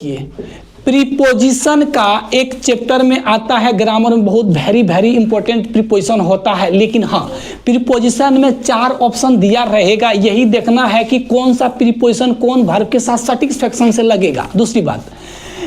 ये प्रीपोजिशन का एक चैप्टर में आता है, ग्रामर में बहुत वेरी इंपॉर्टेंट प्रीपोजिशन होता है। लेकिन हाँ, प्रीपोजिशन में 4 ऑप्शन दिया रहेगा, यही देखना है कि कौन सा प्रीपोजिशन कौन वर्ब के साथ सैटिस्फैक्शन से लगेगा। दूसरी बात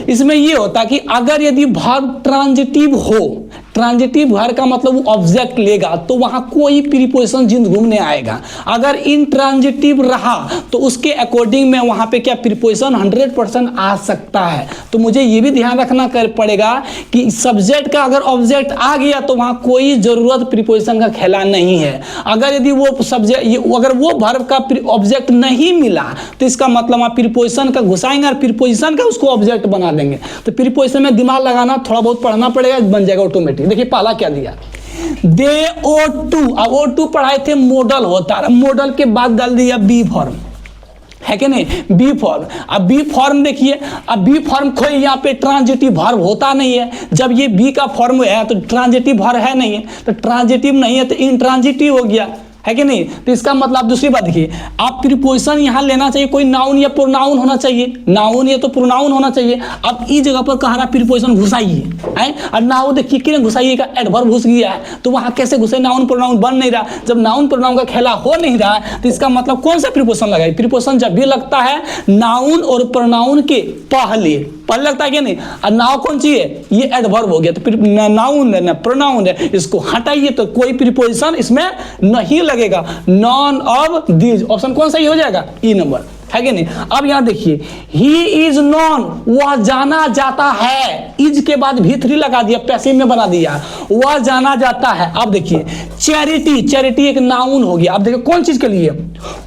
इसमें ये होता है कि अगर यदि वर्ब ट्रांजिटिव हो, ट्रांजिटिव वर्ब का मतलब वो ऑब्जेक्ट लेगा, तो वहां कोई प्रीपोजिशन जिंद घूमने आएगा। अगर इंट्रांजिटिव रहा तो उसके अकॉर्डिंग में वहां पे क्या प्रीपोजिशन 100% आ सकता है। तो मुझे ये भी ध्यान रखना पड़ेगा कि सब्जेक्ट का अगर ऑब्जेक्ट आ गया तो वहां कोई जरूरत प्रीपोजिशन का खेला नहीं है। अगर यदि वो सब्जेक्ट अगर वो वर्ब का ऑब्जेक्ट नहीं मिला तो इसका मतलब आप प्रीपोजिशन का घुसाएंगे और प्रीपोजिशन का उसको ऑब्जेक्ट बना देंगे। तो प्रीपोजिशन में दिमाग लगाना, थोड़ा बहुत पढ़ना पड़ेगा, बन जाएगा ऑटोमेटिक। देखिए पहला क्या दिया, दे ओ टू। अब ओ टू पढ़ाए थे मॉडल होता है, मॉडल के बाद डाल दिया बी फॉर्म, है कि नहीं, बी फॉर्म। अब बी फॉर्म देखिए, अब बी फॉर्म कोई यहाँ पे ट्रांजिटिव वर्ब होता नहीं है। जब ये बी का फॉर्म है तो ट्रांजिटिव वर्ब है नहीं है, तो ट्रांजिटिव नहीं है तो इंट्रांजिटिव हो गया, है कि नहीं। तो इसका मतलब दूसरी बात देखिए, आप प्रीपोजिशन यहाँ लेना चाहिए, कोई नाउन या प्रोनाउन होना चाहिए, नाउन या तो प्रोनाउन होना चाहिए। अब इस जगह पर कहा रहा प्रीपोजिशन घुसाइए, और नाउन देखिए कि घुसाइएगा, एडवर्ब घुस गया है, तो वहाँ कैसे घुसे, नाउन प्रोनाउन बन नहीं रहा। जब नाउन प्रोनाउन का खेला हो नहीं रहा है तो इसका मतलब कौन सा प्रीपोजिशन लगाए। प्रीपोजिशन जब भी लगता है नाउन और प्रोनाउन के पहले लगता है कि नहीं। और नाउ कौन सी है, ये एडवर्ब हो गया, तो नाउन है ना प्रोनाउन है, इसको हटाइए तो कोई प्रीपोजिशन इसमें नहीं लगेगा। नॉन ऑफ दीज, ऑप्शन कौन सा ही हो जाएगा, ई नंबर, है कि नहीं। अब यहां देखिए, ही इज नॉन, वह जाना जाता है, इज के बाद भी 3 लगा दिया, पैसिव में बना दिया, वह जाना जाता है। अब देखिए चैरिटी, चैरिटी एक नाउन हो गया। अब देखिए कौन चीज के लिए,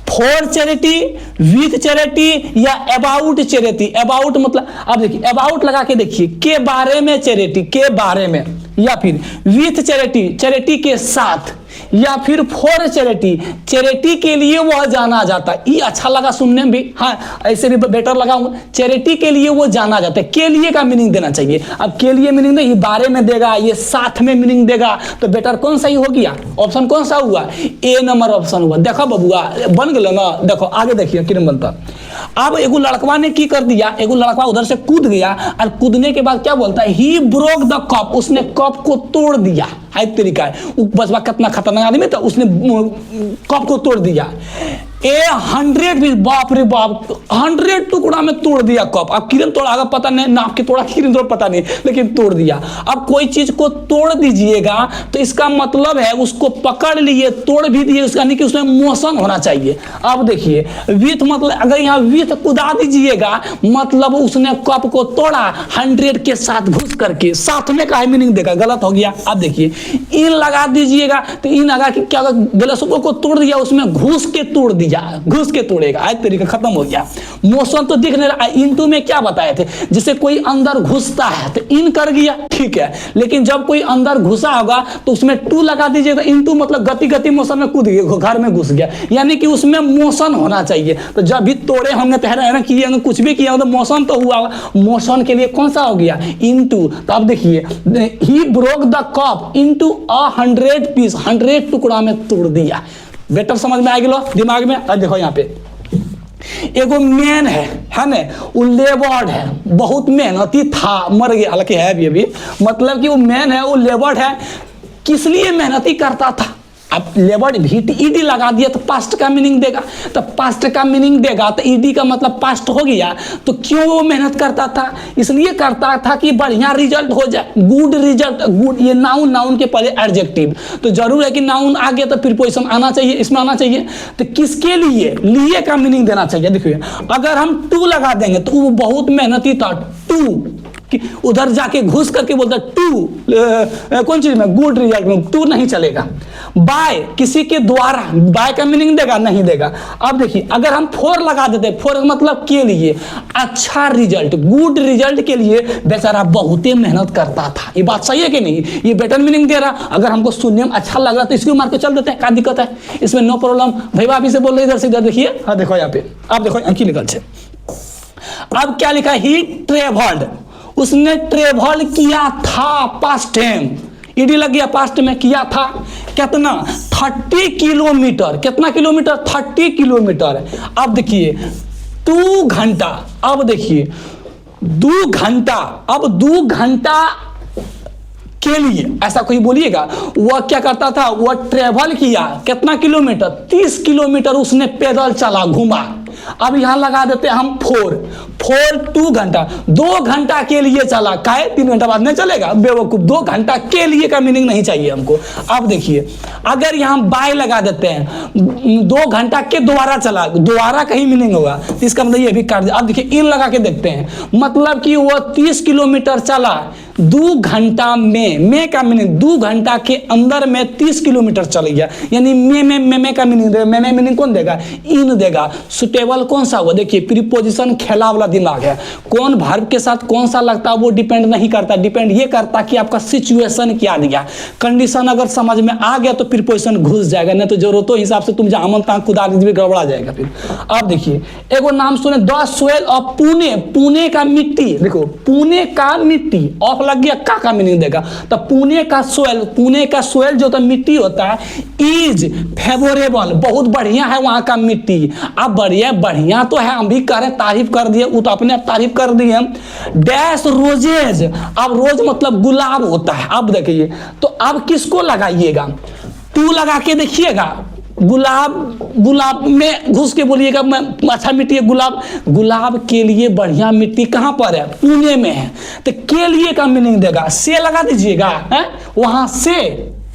फॉर चैरिटी, विथ चैरिटी या अबाउट चैरिटी। अबाउट मतलब, अब देखिए अबाउट लगा के देखिए, के बारे में चैरिटी, के बारे में, या फिर विथ चैरिटी, चैरिटी के साथ, या फिर फॉर चैरिटी, चैरिटी के लिए वह जाना जाता है। ये अच्छा लगा सुनने में भी, हाँ ऐसे भी बेटर लगा, चैरिटी के लिए वो जाना जाता है। के लिए का मीनिंग देना चाहिए। अब के लिए मीनिंग नहीं, बारे में देगा, ये साथ में मीनिंग देगा, तो बेटर कौन सा ही हो गया, ऑप्शन कौन सा हुआ, ए नंबर ऑप्शन हुआ। देखो बबुआ बन गया ना, देखो आगे देखिए किरण बनता। अब एगो लड़कवा ने की कर दिया, एगो लड़का उधर से कूद गया, और कूदने के बाद क्या बोलता है, ही ब्रोक द कप, उसने कप को तोड़ दिया। है तरीका है, बसवा कितना खतरनाक आदमी था, उसने कप को तोड़ दिया। 100 भी, बाप रे बाप, 100 टुकड़ा में तोड़ दिया कप। अब किरण तोड़ा पता नहीं, नाप के तोड़ा किरण तोड़ा पता नहीं, लेकिन तोड़ दिया। अब कोई चीज को तोड़ दीजिएगा तो इसका मतलब है उसको पकड़ लिए, तोड़ भी दिए, यानी कि उसमें मोशन होना चाहिए। अब देखिए विथ मतलब, अगर यहाँ विथ कुदा दीजिएगा मतलब उसने कप को तोड़ा 100 के साथ घुस करके, साथ में का मीनिंग देगा, गलत हो गया। अब देखिए इन लगा दीजिएगा तो इन लगा के क्या गलत को तोड़ दिया, उसमें घुस के तोड़ दिया, घुस के तोड़ेगा, आज तरीका खत्म हो गया। मोशन तो दिख नहीं रहा। इनटू में क्या बताए थे, जिसे कोई अंदर घुसता है तो इन कर गया, ठीक है, लेकिन जब कोई अंदर घुसा होगा तो उसमें टू लगा दीजिएगा। इनटू मतलब गति मोशन में कूद गया, घर में घुस गया, यानी कि उसमें मोशन होना चाहिए। तो जब भी तोड़े होंगे तो हैरान किए होंगे, कुछ भी किया हो तो मोशन तो हुआ, मोशन के लिए कौन सा हो गया, इनटू। तो अब देखिए, he broke the cup into 100 piece, 100 टुकड़ा में तोड़ दिया। बेटर समझ में आ गया दिमाग में। अब देखो यहाँ पे एगो मैन है ना, वो लेबर्ड है, बहुत मेहनती था, मर गया, हालांकि है भी मतलब कि वो मैन है, वो लेबर्ड है, किस लिए मेहनती करता था। अब लेबर्ड भी ईडी लगा दिया तो पास्ट का मीनिंग देगा, तो पास्ट का मीनिंग देगा तो ईडी का मतलब पास्ट हो गया। तो क्यों वो मेहनत करता था, इसलिए करता था कि बढ़िया रिजल्ट हो जाए, गुड रिजल्ट। गुड ये नाउन, नाउन के पहले एडजेक्टिव, तो जरूर है कि नाउन आ गया तो प्रीपोजिशन आना चाहिए, इसमें आना चाहिए। तो किसके लिए, लिए का मीनिंग देना चाहिए। देखिए अगर हम टू लगा देंगे तो वो बहुत मेहनती था, टू उधर जाके घुस करके बोलता टू कौन चीज में, गुड रिजल्ट में, टू नहीं चलेगा। बाय किसी के द्वारा, बाय का मीनिंग देगा, नहीं देगा। अब देखिए अगर हम फॉर लगा देते, फॉर मतलब के लिए, अच्छा रिजल्ट, गुड रिजल्ट के लिए बेचारा बहुत ही मेहनत करता था। ये बात सही है कि नहीं, ये बेटर मीनिंग दे रहा। अगर हमको सुनने में अच्छा लग रहा तो इसको मार के चल देते हैं, क्या दिक्कत है, इसमें नो प्रॉब्लम। भाई आप इसे बोल रहे इधर से इधर देखिए, हाँ देखो यहाँ पे, आप देखो अंकी निकल से। अब क्या लिखा, ही ट्रेवल्ड, उसने ट्रेवल किया था, पास्ट टाइम, ईडी लग गया, पास्ट में किया था। कितना, 30 किलोमीटर, कितना किलोमीटर, 30 किलोमीटर। अब देखिए 2 घंटा। अब देखिए 2 घंटा, अब 2 घंटा के लिए ऐसा कोई बोलिएगा, वह क्या करता था, वह ट्रेवल किया कितना किलोमीटर, 30 किलोमीटर उसने पैदल चला, घूमा। अब यहां लगा देते हैं हम 4 2 घंटा, 2 घंटा के लिए चला, काहे 3 घंटा बाद नहीं चलेगा बेवकूफ, 2 घंटा के लिए का मीनिंग नहीं चाहिए हमको। अब देखिए अगर यहां बाय लगा देते हैं, 2 घंटा के द्वारा चला, द्वारा कहीं मीनिंग होगा, तो इसका मतलब ये भी काट दिया। अब देखिए इन लगा के देखते हैं, मतलब कि वह 30 किलोमीटर चला 2 घंटा में का मीनिंग 2 घंटा के अंदर में 30 किलोमीटर चल गया, यानी में का मीनिंग देगा, में मीनिंग कौन देगा, इन देगा। सुटेबल कौन सा हुआ, देखिए प्रीपोजिशन खेला वाला दिमाग है, कौन वर्ब के साथ कौन सा लगता है वो डिपेंड नहीं करता, डिपेंड ये करता कि आपका सिचुएशन क्या दिया, कंडीशन अगर समझ में आ गया तो प्रीपोजिशन घुस जाएगा, नहीं तो जरूरतों हिसाब से तुम जहां मन कुदार भी गड़बड़ा जाएगा फिर। अब देखिए एगो नाम सुने, the soil of Pune, Pune का मिट्टी, देखो पुणे का मिट्टी, ऑफ लग गया का मीनिंग देगा, तो पुणे का सोयल जो तो मिट्टी होता है, इज फेवरेबल, बहुत बढ़िया है वहां का मिट्टी। अब बढ़िया तो है, हम भी करें तारीफ कर दिए, वो तो अपने आप तारीफ कर दिए। डैश रोजेज, अब रोज मतलब गुलाब होता है। अब देखिए तो अब किसको लगाइएगा, टू लगा के देखिएगा, गुलाब में घुस के बोलिएगा अच्छा मिट्टी है गुलाब के लिए बढ़िया मिट्टी कहां पर है, पुणे में है, तो के लिए का मीनिंग देगा, से लगा दीजिएगा, वहां से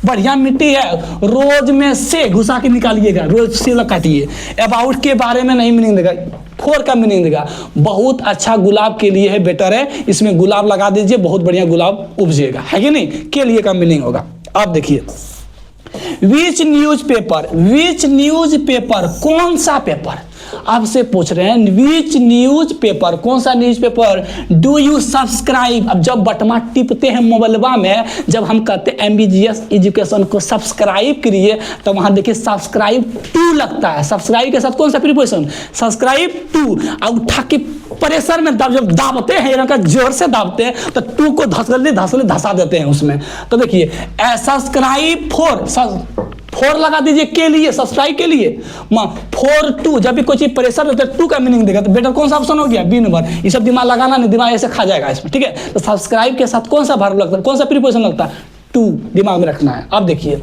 बढ़िया मिट्टी है, रोज में से घुसा के निकालिएगा, रोज से काटिए। अबाउट के बारे में नहीं मीनिंग देगा, 4 का मीनिंग देगा, बहुत अच्छा गुलाब के लिए है, बेटर है, इसमें गुलाब लगा दीजिए, बहुत बढ़िया गुलाब उपजेगा, है कि नहीं, के लिए का मीनिंग होगा। अब देखिए विच न्यूज पेपर, कौन सा पेपर, आपसे पूछ रहे हैं विच न्यूज पेपर, कौन सा news paper, do you subscribe. अब जब बटमा टिपते हैं मोबाइलवा में, जब हम कहते हैं MBGS एजुकेशन को सब्सक्राइब करिए, तो वहां देखिए सब्सक्राइब टू लगता है, सब्सक्राइब के साथ कौन सा प्रीपोजिशन, सब्सक्राइब टू। अब उठा के प्रेशर में जब दाबते हैं, का जोर से दाबते हैं, तो टू को धसा देते हैं उसमें। तो देखिए सब्सक्राइब 4 लगा दीजिए के लिए, सब्सक्राइब के लिए 4 2, जब भी कोई चीज प्रेशर देते हैं 2 का मीनिंग देगा, तो बेटर कौन सा ऑप्शन हो गया, बी नंबर। ये सब दिमाग लगाना नहीं, दिमाग ऐसे खा जाएगा इसमें, ठीक है। तो सब्सक्राइब के साथ कौन सा वर्ब लगता है, कौन सा प्रीपोजिशन लगता है, 2, दिमाग में रखना है। अब देखिए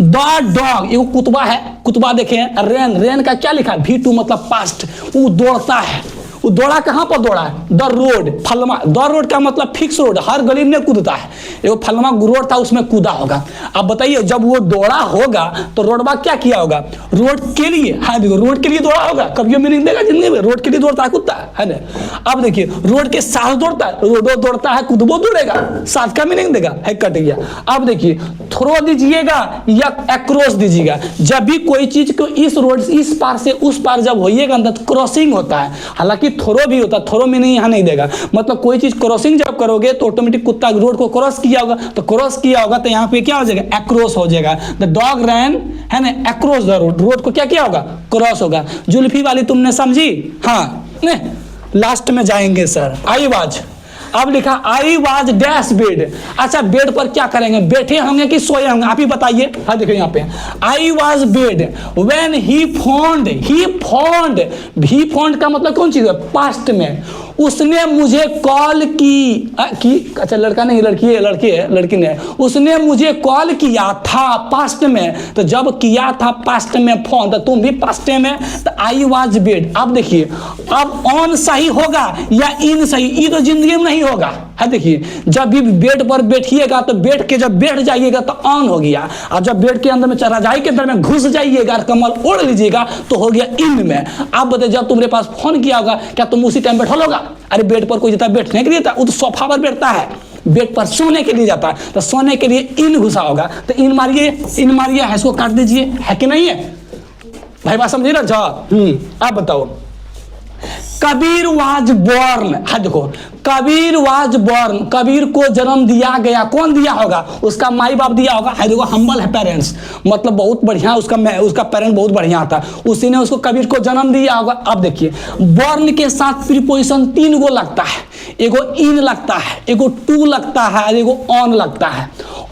द डॉग, ये कुतबा है, कुतबा देखें, रेन का क्या लिखा है, V2 मतलब पास्ट, वो दौड़ता है, वो दौड़ा कहां पर दौड़ा है, द रोड, फलमा, द रोड का मतलब फिक्स रोड, हर गली में कूदता है, वो फलमा रोड था उसमें कूदा होगा। अब बताइए जब वो दौड़ा होगा तो रोडबा क्या किया होगा, रोड के लिए, हाँ देखो रोड के लिए दौड़ा होगा, कभी मीनिंग देगा जिंदगी में, रोड के लिए दौड़ता है कुत्ता, है ना। अब देखिए रोड के साथ दौड़ता है, रोडो दौड़ता है, कूदबो दौड़ेगा, साथ का मीनिंग देगा, है कट गया। अब देखिए थ्रो दीजिएगा या अक्रॉस दीजिएगा, जब भी कोई चीज को इस रोड इस पार से उस पार जब होइएगा तो क्रॉसिंग होता है, हालांकि थ्रो भी होता है, थ्रो मीनिंग यहाँ नहीं देगा, मतलब कोई चीज क्रॉसिंग जब करोगे तो ऑटोमेटिक कुत्ता रोड को क्रॉस किया होगा, तो क्रॉस किया होगा तो यहाँ पे क्या हो जाएगा, अक्रॉस हो जाएगा। द डॉग रैन, है ना, अक्रॉस द रोड, रोड को क्या किया होगा, क्रॉस होगा। जुल्फी वाली तुमने समझी, हाँ लास्ट में जाएंगे सर। आई वाज, अब लिखा आई वाज डैश बेड, अच्छा बेड पर क्या करेंगे, बैठे होंगे कि सोए होंगे, आप ही बताइए। हाँ देखो यहाँ पे I was bed when he found का मतलब कौन चीज है, पास्ट में, उसने मुझे कॉल की अच्छा लड़का नहीं लड़की ने उसने मुझे कॉल किया था पास्ट में, तो जब किया था पास्ट में फोन, तो तुम भी पास्ट में, तो आई वाज बेड। अब देखिए अब ऑन सही होगा या इन सही, ये तो जिंदगी में नहीं होगा, है देखिए जब भी बेड पर बैठिएगा तो बैठ के जब बैठ जाइएगा तो ऑन हो गया, और जब बेड के अंदर में रजाई के अंदर में घुस जाइएगा कमल ओढ़ लीजिएगा तो हो गया इन में। अब बताइए जब तुम्हारे पास फोन किया होगा क्या तुम उसी टाइम बैठा होगा, अरे बेड पर कोई जाता है बैठने के लिए, वो तो सोफा पर बैठता है, बेड पर सोने के लिए जाता है, तो सोने के लिए इन घुसा होगा, तो इन मारिए है, इसको काट दीजिए, है कि नहीं है भाई, बात समझिए ना। आप बताओ कबीर वाज बॉर्न, हाँ देखो कबीर वाज बॉर्न, कबीर को जन्म दिया गया, कौन दिया होगा, उसका माई बाप दिया होगा, है देखो हम्बल है पेरेंट्स, मतलब बहुत बढ़िया, उसका पेरेंट बहुत बढ़िया था, उसी ने उसको कबीर को जन्म दिया होगा। अब देखिए बॉर्न के साथ प्रीपोजिशन 3 गो लगता है, एगो इन लगता है, एगो टू लगता है, एगो ऑन लगता है।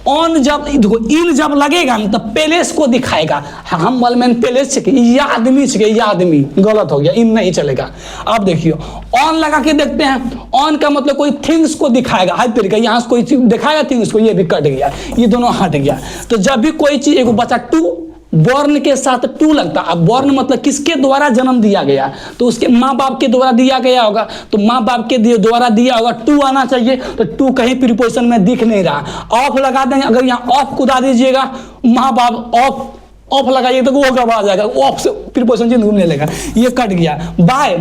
ऑन जब देखो इन जब लगेगा ना तब पैलेस को दिखाएगा, हम मैन पैलेस छे ये आदमी छे, ये आदमी गलत हो गया, इन नहीं चलेगा। अब देखियो ऑन लगा के देखते हैं, ऑन का मतलब कोई थिंग्स को दिखाएगा, हर तरीका यहाँ से कोई चीज दिखाएगा थिंग्स को, ये भी कट गया, ये दोनों हट गया। तो जब भी कोई चीज, एक बच्चा टू, बॉर्न के साथ टू लगता, अब बॉर्न मतलब किसके द्वारा जन्म दिया गया, तो उसके माँ बाप के द्वारा दिया गया होगा, तो माँ बाप के द्वारा दिया होगा, टू आना चाहिए, तो टू कहीं प्रीपोजिशन में दिख नहीं रहा। ऑफ लगा देंगे, अगर यहाँ ऑफ कुदा दीजिएगा, माँ बाप ऑफ, ऑफ लगाइए तो वो गवा जाएगा, ऑफ से प्रीपोजिशन चेंज घूमने लगेगा, ये कट गया। बाय,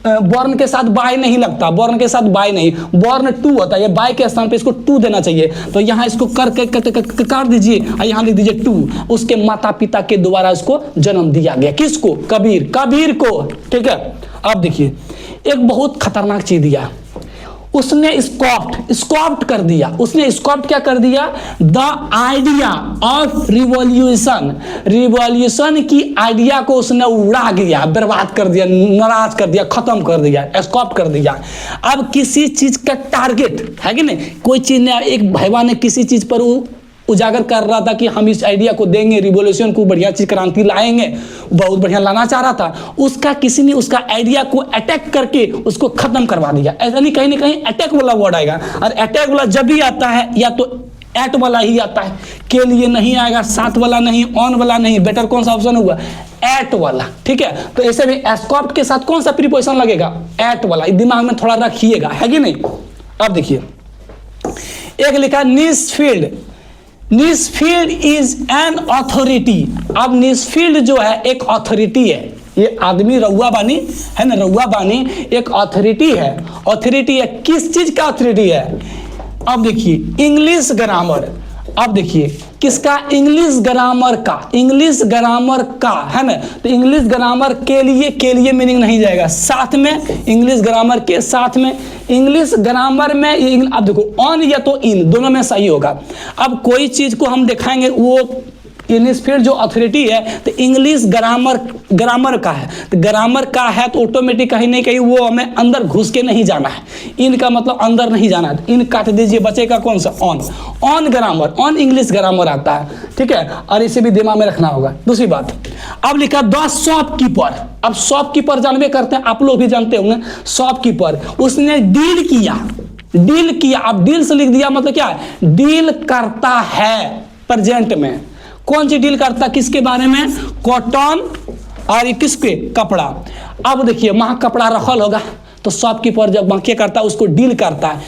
बॉर्न के साथ बाय नहीं लगता, बॉर्न के साथ बाय नहीं, बॉर्न टू होता है, ये बाय के स्थान पे इसको टू देना चाहिए, तो यहाँ इसको काट दीजिए और यहाँ लिख दीजिए टू। उसके माता पिता के द्वारा इसको जन्म दिया गया, किसको? कबीर, कबीर को, ठीक है। अब देखिए एक बहुत खतरनाक चीज दिया, उसने स्कॉप्ट कर दिया, उसने स्कॉप्ट क्या कर दिया? The idea of revolution, revolution की आइडिया को उसने उड़ा गया, बर्बाद कर दिया, नाराज कर दिया, खत्म कर दिया, स्कॉप्ट कर दिया। अब किसी चीज का टारगेट है कि नहीं, कोई चीज ने, एक भैया ने किसी चीज पर उजागर कर रहा था कि हम इस आइडिया को देंगे, रिवॉल्यूशन को, बढ़िया चीज, क्रांति लाएंगे, बहुत बढ़िया लाना चाह रहा था, उसका किसी ने उसका आइडिया को अटैक करके उसको खत्म करवा दिया। ऐसा नहीं, कहीं ना कहीं अटैक वाला वर्ड आएगा, और अटैक वाला जब भी आता है या तो एट वाला ही आता है, के लिए नहीं आएगा, साथ वाला नहीं, ऑन वाला नहीं, बेटर कौन सा ऑप्शन हुआ? एट वाला, ठीक है। तो ऐसे भी एस्कॉप्ट के साथ कौन सा प्रीपोजिशन लगेगा? एट वाला, दिमाग में थोड़ा रखिएगा, है कि नहीं। अब देखिए एक लिखा न्यूज़फील्ड, न्यूज़फील्ड इज एन अथॉरिटी। अब न्यूज़फील्ड जो है एक अथॉरिटी है, ये आदमी रउआ बानी है ना, रउआ बानी एक अथॉरिटी है, अथॉरिटी है, किस चीज का अथॉरिटी है? अब देखिए इंग्लिश ग्रामर, अब देखिए किसका? इंग्लिश ग्रामर का, इंग्लिश ग्रामर का, है ना। तो इंग्लिश ग्रामर के लिए मीनिंग नहीं जाएगा, साथ में इंग्लिश ग्रामर के साथ में, इंग्लिश ग्रामर में, अब देखो ऑन या तो इन, दोनों में सही होगा। अब कोई चीज को हम दिखाएंगे, वो न्यूज़फील्ड जो अथॉरिटी है तो इंग्लिश ग्रामर का है, तो ग्रामर का है तो ऑटोमेटिक कहीं नहीं कहीं वो हमें अंदर घुस के नहीं जाना है, इनका मतलब अंदर नहीं जाना है, तो इन काट दीजिए, बचेगा कौन सा? On, on grammar, on English grammar आता है, ठीक है, और इसे भी दिमाग में रखना होगा। दूसरी बात, अब लिखा द शॉपकीपर। अब शॉपकीपर जानबे करते हैं, आप लोग भी जानते होंगे, शॉपकीपर, उसने डील किया, डील किया, अब डील से लिख दिया मतलब क्या है? डील करता है प्रेजेंट में, कौन सी डील करता, किसके बारे में? कॉटन और ये किसके? कपड़ा। अब देखिए वहां कपड़ा रखल होगा, तो शॉपकीपर जब क्या करता है, उसको डील करता है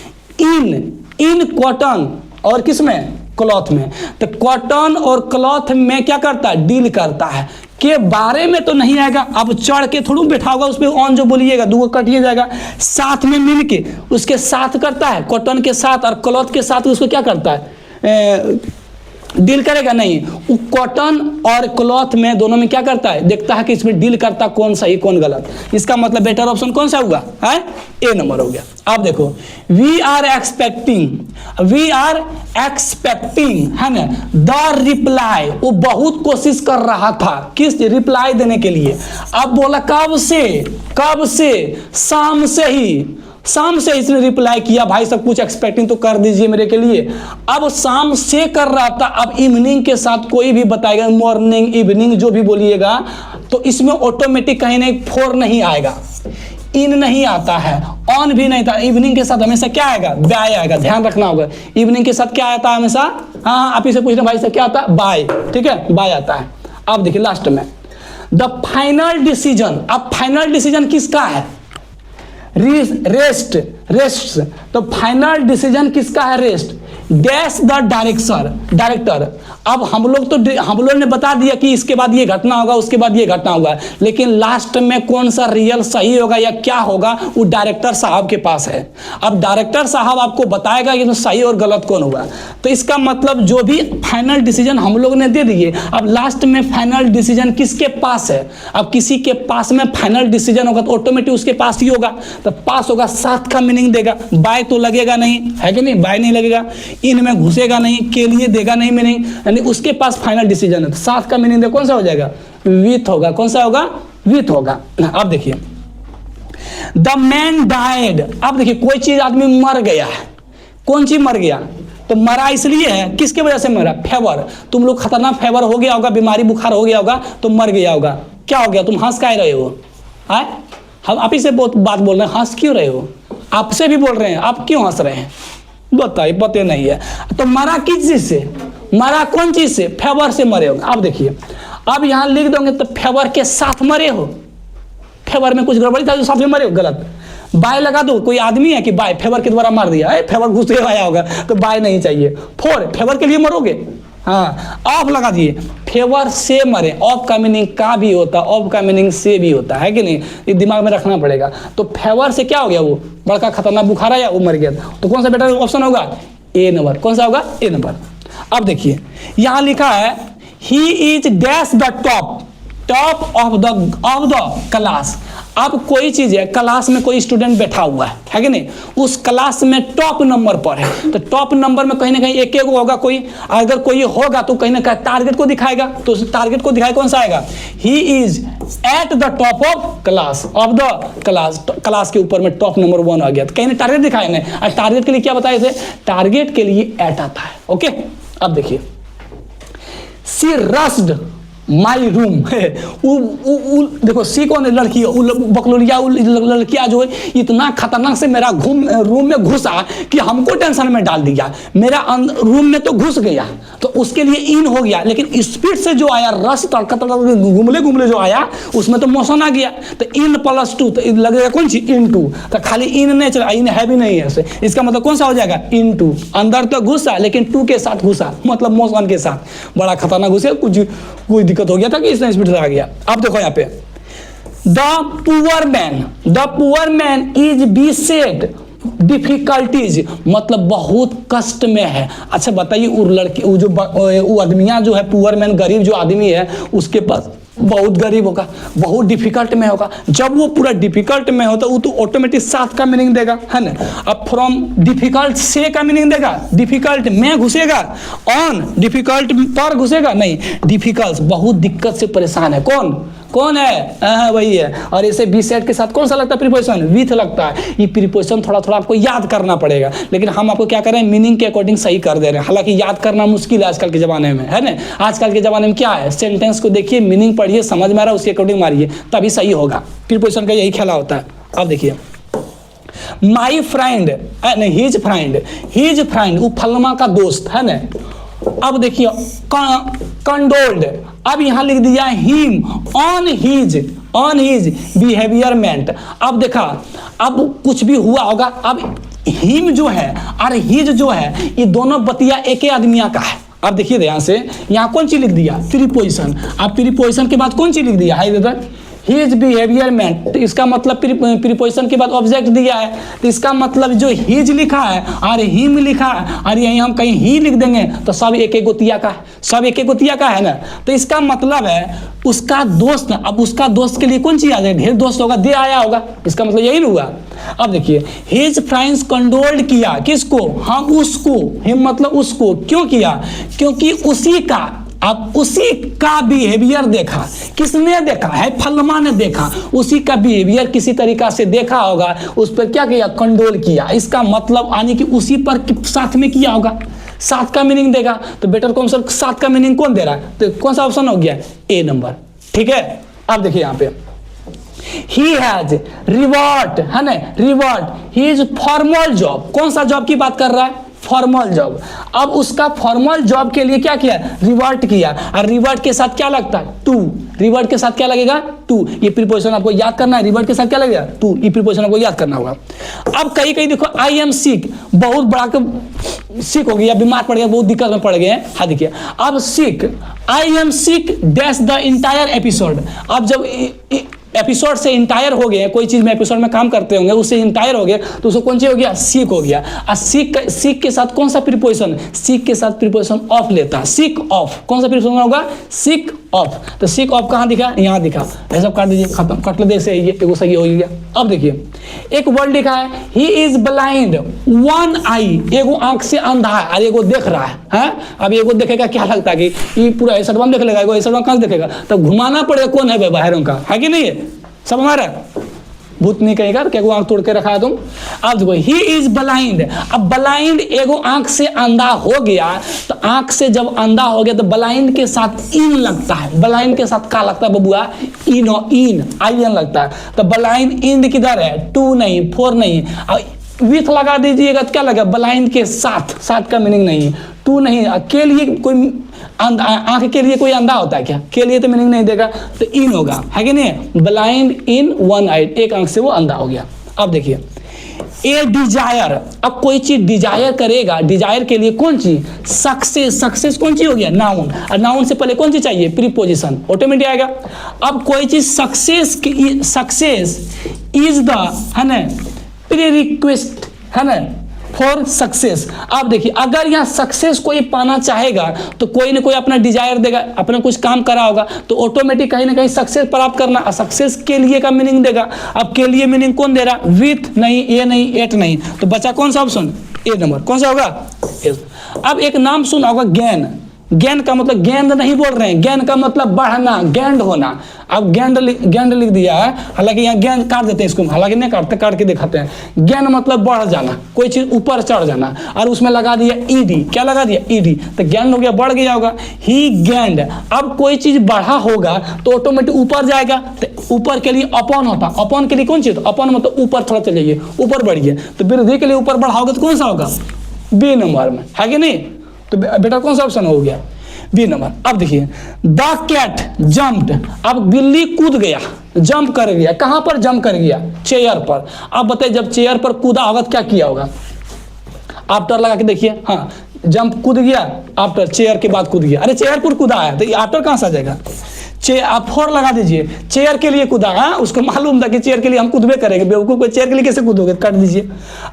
इन कॉटन और किसमें? क्लॉथ में। तो कॉटन और क्लॉथ में क्या करता है? डील करता है, के बारे में तो नहीं आएगा, अब चढ़ के थोड़ा बैठा होगा उस पर, ऑन जो बोलिएगा दो कटिए जाएगा, साथ में मिल के उसके साथ करता है, कॉटन के साथ और क्लॉथ के साथ उसको क्या करता है? डील करेगा नहीं, वो कॉटन और क्लॉथ में, दोनों में क्या करता है? देखता है कि इसमें डील करता कौन सही कौन गलत, इसका मतलब बेटर ऑप्शन कौन सा हुआ है? ए नंबर हो गया। अब देखो we are expecting, we are expecting, है ना, द रिप्लाई, वो बहुत कोशिश कर रहा था किस? रिप्लाई देने के लिए। अब बोला कब से? कब से? शाम से ही, शाम से इसने रिप्लाई किया, भाई सब कुछ एक्सपेक्टिंग तो कर दीजिए मेरे के लिए। अब शाम से कर रहा था, अब इवनिंग के साथ कोई भी बताएगा, मॉर्निंग इवनिंग जो भी बोलिएगा, तो इसमें ऑटोमेटिक कहीं नहीं फोर नहीं आएगा, इन नहीं आता है, ऑन भी नहीं था। इवनिंग के साथ हमेशा क्या आएगा? बाय आएगा, ध्यान रखना होगा। इवनिंग के साथ क्या आता है हमेशा? हाँ, आप इसे पूछ रहे भाई से क्या आता है? बाय, ठीक है, बाय आता है। अब देखिए लास्ट में द फाइनल डिसीजन। अब फाइनल डिसीजन किसका है? रेस्ट, रेस्ट, तो फाइनल डिसीजन किसका है? Rest, dash the director. अब हम लोग ने बता दिया कि इसके बाद ये घटना होगा, उसके बाद ये घटना होगा, लेकिन लास्ट में कौन सा रियल सही होगा या क्या होगा, वो डायरेक्टर साहब के पास है। अब डायरेक्टर साहब आपको बताएगा कि तो सही और गलत कौन होगा। तो इसका मतलब जो भी फाइनल डिसीजन हम लोग ने दे दिए, अब लास्ट में फाइनल डिसीजन किसके पास है? अब किसी के पास में फाइनल डिसीजन होगा तो ऑटोमेटिक उसके पास ही होगा, तो पास होगा, साथ का मीनिंग देगा, बाय तो लगेगा नहीं, है कि नहीं? बाय नहीं लगेगा, इनमें घुसेगा नहीं, के लिए देगा नहीं मीनिंग, यानी उसके पास फाइनल डिसीजन है, तो साथ का मीनिंग कौन सा हो जाएगा? विथ होगा। कौन सा होगा? विथ होगा। अब देखिए द मैन डाइड। अब देखिए कोई चीज आदमी मर गया है, कौन चीज मर गया? तो मरा इसलिए है, किसकी वजह से मरा? फेवर। तुम लोग खतरनाक फेवर हो गया होगा, बीमारी बुखार हो गया होगा तो मर गया होगा। क्या हो गया? तुम हंस काहे रहे हो? आए, हम आप ही से बहुत बात बोल रहे हैं, हंस क्यों रहे हो? आपसे भी बोल रहे हैं, आप क्यों हंस रहे हैं? बताइए, पता नहीं है। तो मरा किस चीज से? मरा कौन चीज से? फेवर से मरे होंगे। अब देखिए, अब यहां लिख दोगे तो फेवर के साथ मरे हो, फेवर में कुछ गड़बड़ी था जो साथ में मरे हो, गलत। बाय लगा दो, कोई आदमी है कि बाय फेवर के द्वारा मार दिया है, फेवर घुसे आया होगा तो बाय नहीं चाहिए। फोर, फेवर के लिए मरोगे। हाँ, ऑफ लगा दिए, फेवर से मरे। ऑफ का मीनिंग का भी होता, ऑफ का मीनिंग से भी होता है कि नहीं, ये दिमाग में रखना पड़ेगा। तो फेवर से क्या हो गया? वो बड़का खतरनाक बुखार आया, वो मर गया। तो कौन सा बेटर ऑप्शन होगा? ए नंबर। कौन सा होगा? ए नंबर। अब देखिए, यहां लिखा है he is dash the top of the class. अब कोई चीज है, क्लास में कोई स्टूडेंट बैठा हुआ है कि नहीं, उस क्लास में टॉप नंबर पर है। तो टॉप नंबर में कहीं ना कहीं एक होगा कोई, अगर कोई होगा तो कहीं ना कहीं टारगेट को दिखाएगा। तो उस टारगेट को दिखाए कौन सा आएगा? He is at the top of class, of the class. Class के ऊपर में टॉप नंबर 1 आ गया, तो कहीं ना टारगेट दिखाएंगे। और टारगेट के लिए क्या बताए थे? टारगेट के लिए एट आता है। ओके, अब देखिए, सी रस्ड माई रूम। देखो सी कौन है? लड़की है, बकलोरिया लड़कियां जो है इतना खतरनाक से मेरा रूम में घुसा कि हमको टेंशन में डाल दिया। मेरा रूम में तो घुस गया तो उसके लिए इन हो गया, लेकिन स्पीड से जो आया, रस घुमले घुमले जो आया उसमें तो मोशन आ गया। तो इन प्लस 2 तो लगेगा कौन सी? इन 2। तो खाली इन नहीं चला, इन है भी नहीं है, इसका मतलब कौन सा हो जाएगा? इन 2। अंदर तो घुसा लेकिन 2 के साथ घुसा, मतलब मोशन के साथ। बड़ा खतरनाक घुसे, कुछ कोई दिक्कत हो गया था कि इसने स्पीड से आ गया। अब देखो यहाँ पे, the poor man is beset difficulties, मतलब बहुत कष्ट में है। अच्छा बताइए, वो लड़की, वो आदमियां जो है, पुअर मैन गरीब जो आदमी है, उसके पास बहुत गरीब होगा, बहुत डिफिकल्ट में होगा। जब वो पूरा डिफिकल्ट में होता वो तो ऑटोमेटिक साथ का मीनिंग देगा, है ना। अब फ्रॉम डिफिकल्ट से का मीनिंग देगा, डिफिकल्ट में घुसेगा, ऑन डिफिकल्ट पर घुसेगा नहीं, डिफिकल्ट बहुत दिक्कत से परेशान है। कौन है? वही है। और इसे बी सेट के साथ कौन सा लगता है? प्रीपोजिशन विथ लगता है। ये प्रीपोजिशन थोड़ा थोड़ा आपको याद करना पड़ेगा, लेकिन हम आपको क्या करें, मीनिंग के अकॉर्डिंग सही कर दे रहे हैं। हालांकि याद करना मुश्किल है आजकल के जमाने में, है ना। आजकल के जमाने में क्या है, सेंटेंस को देखिए, मीनिंग पढ़िए, समझ में आ रहा है उसके अकॉर्डिंग मारिए, तभी सही होगा। प्रीपोजिशन का यही खेला होता है। अब देखिए, माई फ्रेंड, हिज फ्रेंड, वो फलमा का दोस्त है ना। अब देखिए, कंडोल्ड, अब यहां लिख दिया हिम ऑन हिज बिहेवियरमेंट। अब देखा, अब कुछ भी हुआ होगा। अब हिम जो है और हिज जो है, ये दोनों बतिया एक ही आदमिया का है। अब देखिए ध्यान से, यहां कौन चीज लिख दिया? प्रीपोजिशन। अब प्रीपोजिशन के बाद कौन चीज लिख दिया? है इधर हिज बिहेवियरमेंट, तो इसका मतलब प्रीपोजिशन के बाद ऑब्जेक्ट दिया है, तो इसका मतलब जो हिज लिखा है और हिम लिखा है और यहीं हम कहीं ही लिख देंगे तो सब एक एक गोतिया का है, सब एक एक गोतिया का है ना। तो इसका मतलब है उसका दोस्त। अब उसका दोस्त के लिए कौन चीज आ जाए? ढेर दोस्त होगा, दे आया होगा, इसका मतलब यही हुआ। अब देखिए, हिज फ्रेंड्स कंडोल्ड किया, किसको? हम उसको, हिम मतलब उसको। क्यों किया? क्योंकि उसी का, अब उसी का बिहेवियर देखा। किसने देखा है? फलमा ने देखा। उसी का बिहेवियर किसी तरीका से देखा होगा, उस पर क्या किया? कंट्रोल किया। इसका मतलब आने की उसी पर साथ में किया होगा, साथ का मीनिंग देगा। तो बेटर कौन सा साथ का मीनिंग कौन दे रहा है? तो कौन सा ऑप्शन हो गया? ए नंबर। ठीक है, अब देखिए यहाँ पे, ही हैज रिवर्ट, है ना, रिवर्ट हिज फॉर्मल जॉब। कौन सा जॉब की बात कर रहा है? Formal job. अब उसका फॉर्मल जॉब के लिए क्या किया? रिवर्ट किया। और रिवर्ट के साथ क्या लगता है? टू। रिवर्ट के साथ क्या लगेगा? टू। ये प्रीपोजिशन आपको याद करना है। रिवर्ट के साथ क्या लगेगा? टू। ये प्रीपोजिशन आपको याद करना होगा। अब कहीं कहीं देखो, आई एम सिक, बहुत बड़ा सिक हो गया, बीमार पड़ गया, बहुत दिक्कत में पड़ गए। हाँ देखिए, अब sick, I am sick dash the entire episode. अब जब एपिसोड से इंटायर हो गए, कोई चीज में एपिसोड में काम करते होंगे, उससे इंटायर हो गए, तो उसको कौन सी हो गया? सीक हो गया। और सीक के साथ कौन सा प्रीपोजिशन? सीक के साथ प्रीपोजिशन ऑफ लेता है, सीक ऑफ। कौन सा प्रीपोजिशन होगा? Seek of. तो सीक ऑफ कहाँ दिखा? यहाँ दिखा। ऐसा काट दीजिए, खत्म, कट ले से ये एगो सही हो गया। अब देखिए, एक वर्ड लिखा है, ही इज ब्लाइंड वन आई, एगो आंख से अंधा है और एगो देख रहा है। अब एगो देखेगा, क्या लगता है कि ये पूरा ऐसा देख लेगा, एगो ऐसा कहाँ देखेगा? तो घुमाना पड़ेगा, कौन है बाहरों का, है कि नहीं है? सब हमारा भूतनी कहेगा क्या आंख तोड़ के रखा है तुम। अब देखो ही इज ब्लाइंड। अब ब्लाइंड एगो आंख से अंधा हो गया, तो आंख से जब अंधा हो गया तो ब्लाइंड के साथ इन लगता है। ब्लाइंड के साथ क्या लगता है बबुआ? इन आई एन लगता है। तो ब्लाइंड इंड किधर है? 2 नहीं 4 नहीं। विथ लगा दीजिएगा तो क्या लगा? ब्लाइंड के साथ, साथ का मीनिंग नहीं है, 2 नहीं। के लिए कोई आंख के लिए कोई अंधा होता है क्या? के लिए तो मीनिंग नहीं देगा, तो इन होगा, है कि नहीं? ब्लाइंड इन वन आइड, एक आंख से वो अंधा हो गया। अब देखिए ए डिजायर। अब कोई चीज डिजायर करेगा, डिजायर के लिए कौन चीज? सक्सेस। सक्सेस कौन चीज हो गया? नाउन। और नाउन से पहले कौन चीज चाहिए? प्रीपोजिशन, ऑटोमेटिक आएगा। अब कोई चीज सक्सेस इज द, है ना, प्री रिक्वेस्ट, है ना, फॉर सक्सेस। आप देखिए अगर यहाँ सक्सेस कोई पाना चाहेगा तो कोई ना कोई अपना डिजायर देगा, अपना कुछ काम करा होगा तो ऑटोमेटिक कहीं ना कहीं सक्सेस प्राप्त करना। सक्सेस के लिए का मीनिंग देगा। अब के लिए मीनिंग कौन दे रहा? विथ नहीं, ए नहीं, एट नहीं, तो बचा कौन सा ऑप्शन? ए नंबर। कौन सा होगा? अब एक नाम सुना होगा गेन। गेन का मतलब गेंद नहीं बोल रहे हैं, गेन का मतलब बढ़ना, गेंड होना। अब गेंड लिख दिया है, हालांकि यहाँ गेंद काट देते हैं इसको, हालांकि नहीं काटते, काट के दिखाते हैं। गेंद मतलब बढ़ जाना, कोई चीज ऊपर चढ़ जाना, और उसमें लगा दिया ईडी। क्या लगा दिया? ईडी, तो गेंद हो गया, बढ़ गया होगा। ही गेंड। अब कोई चीज बढ़ा होगा तो ऑटोमेटिक ऊपर जाएगा, तो ऊपर के लिए अपॉन होता। अपॉन के लिए कौन चीज? अपॉन मतलब ऊपर थोड़ा चले जाइए, ऊपर बढ़िए, तो वृद्धि के लिए ऊपर बढ़ाओगे तो कौन सा होगा? बी नंबर में, है कि नहीं? तो बेटा कौन सा ऑप्शन हो गया? B number. अब देखिए द कैट जंप्ड। अब बिल्ली कूद गया, जंप कर गया। कहां पर जंप कर गया? चेयर पर। अब बताइए जब चेयर पर कूदा होगा तो क्या किया होगा? आफ्टर लगा के देखिए। हाँ, जंप कूद गया, आफ्टर चेयर के बाद कूद गया। अरे चेयर पर कूदा है तो आफ्टर कहां से आ जाएगा? आप 4 लगा दीजिए, चेयर के लिए कूदा। हाँ, उसको मालूम था कि चेयर के लिए हम कूदबे करेंगे, बेवकूफ को चेयर के लिए कैसे कूदोगे? काट दीजिए।